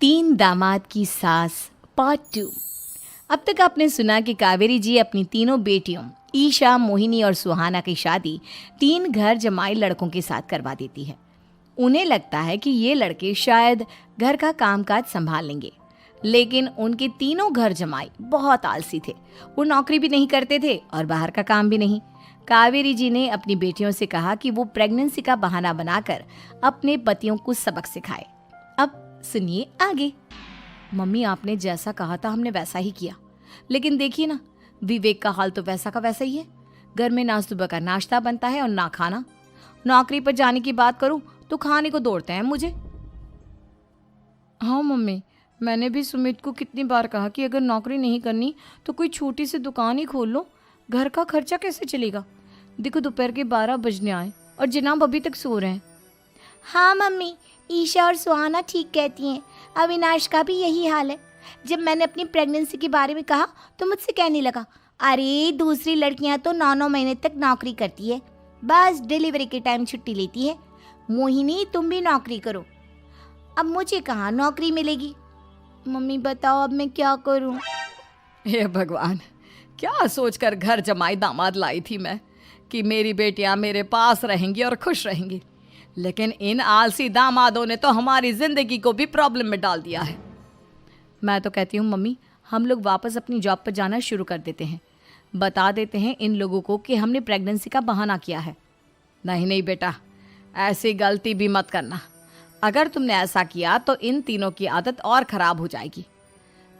तीन दामाद की सास पार्ट 2। अब तक आपने सुना कि कावेरी जी अपनी तीनों बेटियों ईशा, मोहिनी और सुहाना की शादी तीन घर जमाई लड़कों के साथ करवा देती है। उन्हें लगता है कि ये लड़के शायद घर का कामकाज संभाल लेंगे, लेकिन उनके तीनों घर जमाई बहुत आलसी थे। वो नौकरी भी नहीं करते थे और बाहर का काम भी नहीं। कावेरी जी ने अपनी बेटियों से कहा कि वो प्रेगनेंसी का बहाना बनाकर अपने पतियों को सबक सिखाए। अब सुनिए आगे। मम्मी, आपने जैसा कहा था हमने वैसा ही किया, लेकिन देखिए ना, विवेक का हाल तो वैसा का वैसा ही है। घर में ना सुबह का नाश्ता बनता है और ना खाना। नौकरी पर जाने की बात करूं तो खाने को दौड़ते हैं मुझे। हाँ मम्मी, मैंने भी सुमित को कितनी बार कहा कि अगर नौकरी नहीं करनी तो कोई छोटी सी दुकान ही खोल लो, घर का खर्चा कैसे चलेगा। देखो दोपहर के 12 बजने आए और जनाब अभी तक सो रहे हैं। हाँ मम्मी, ईशा और सुहाना ठीक कहती हैं। अविनाश का भी यही हाल है। जब मैंने अपनी प्रेगनेंसी के बारे में कहा तो मुझसे कहने लगा, अरे दूसरी लड़कियां तो 9-9 महीने तक नौकरी करती है, बस डिलीवरी के टाइम छुट्टी लेती है। मोहिनी, तुम भी नौकरी करो। अब मुझे कहाँ नौकरी मिलेगी। मम्मी बताओ अब मैं क्या करूँ। हे भगवान, क्या सोचकर घर जमाई दामाद लाई थी मैं कि मेरी बेटियां मेरे पास रहेंगी और खुश रहेंगी, लेकिन इन आलसी दामादों ने तो हमारी जिंदगी को भी प्रॉब्लम में डाल दिया है। मैं तो कहती हूँ मम्मी, हम लोग वापस अपनी जॉब पर जाना शुरू कर देते हैं। बता देते हैं इन लोगों को कि हमने प्रेगनेंसी का बहाना किया है। नहीं नहीं बेटा, ऐसी गलती भी मत करना। अगर तुमने ऐसा किया तो इन तीनों की आदत और ख़राब हो जाएगी।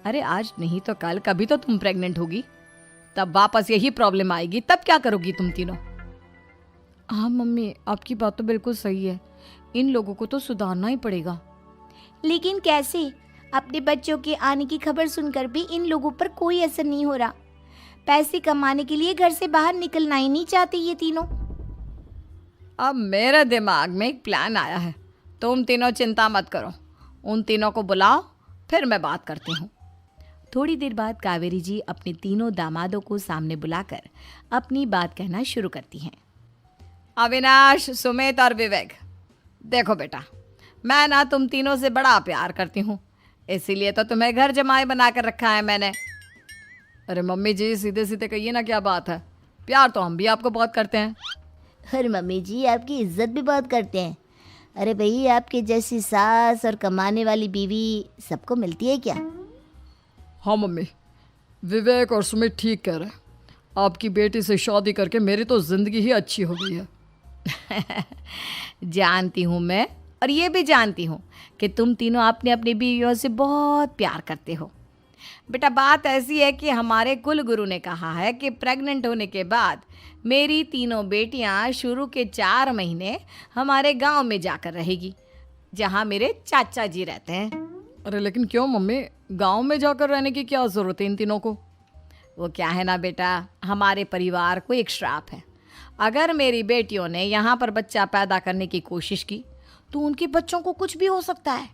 अरे आज नहीं तो कल कभी तो तुम प्रेग्नेंट होगी, तब वापस यही प्रॉब्लम आएगी। तब क्या करोगी तुम तीनों। हाँ मम्मी, आपकी बात तो बिल्कुल सही है। इन लोगों को तो सुधारना ही पड़ेगा। लेकिन कैसे? अपने बच्चों के आने की खबर सुनकर भी इन लोगों पर कोई असर नहीं हो रहा। पैसे कमाने के लिए घर से बाहर निकलना ही नहीं चाहते ये तीनों। अब मेरे दिमाग में एक प्लान आया है। तुम तीनों चिंता मत करो, उन तीनों को बुलाओ, फिर मैं बात करती हूँ। थोड़ी देर बाद कावेरी जी अपने तीनों दामादों को सामने बुलाकर अपनी बात कहना शुरू करती हैं। अविनाश, सुमित और विवेक, देखो बेटा, मैं ना तुम तीनों से बड़ा प्यार करती हूँ, इसीलिए तो तुम्हें घर जमाई बना कर रखा है मैंने। अरे मम्मी जी, सीधे सीधे कहिए ना, क्या बात है। प्यार तो हम भी आपको बहुत करते हैं। अरे मम्मी जी, आपकी इज्जत भी बहुत करते हैं। अरे भाई, आपके जैसी सास और कमाने वाली बीवी सबको मिलती है क्या? हाँ मम्मी, विवेक और सुमित ठीक कह रहे हैं। आपकी बेटी से शादी करके मेरी तो ज़िंदगी ही अच्छी हो गई है। जानती हूँ मैं, और ये भी जानती हूँ कि तुम तीनों अपने अपनी बीवियों से बहुत प्यार करते हो। बेटा, बात ऐसी है कि हमारे कुल गुरु ने कहा है कि प्रेग्नेंट होने के बाद मेरी तीनों बेटियां शुरू के 4 महीने हमारे गांव में जाकर रहेगी, जहां मेरे चाचा जी रहते हैं। अरे लेकिन क्यों मम्मी, गांव में जाकर रहने की क्या ज़रूरत है इन तीनों को। वो क्या है ना बेटा, हमारे परिवार को एक श्राप है। अगर मेरी बेटियों ने यहाँ पर बच्चा पैदा करने की कोशिश की तो उनके बच्चों को कुछ भी हो सकता है।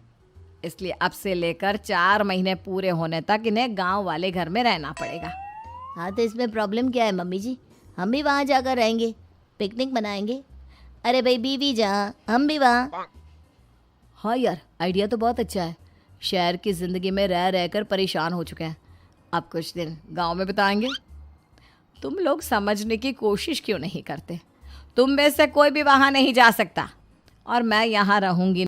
इसलिए अब से लेकर 4 महीने पूरे होने तक इन्हें गांव वाले घर में रहना पड़ेगा। हाँ तो इसमें प्रॉब्लम क्या है मम्मी जी? हम भी वहाँ जाकर रहेंगे, पिकनिक मनाएंगे। अरे भाई, बीवी जहाँ हम भी वहाँ। हाँ यार, आइडिया तो बहुत अच्छा है। शहर की ज़िंदगी में रह रहकर परेशान हो चुके हैं, अब कुछ दिन गांव में बिताएंगे। तुम लोग समझने की कोशिश क्यों नहीं करते। तुम में से कोई भी वहाँ नहीं जा सकता और मैं यहाँ रहूँगी।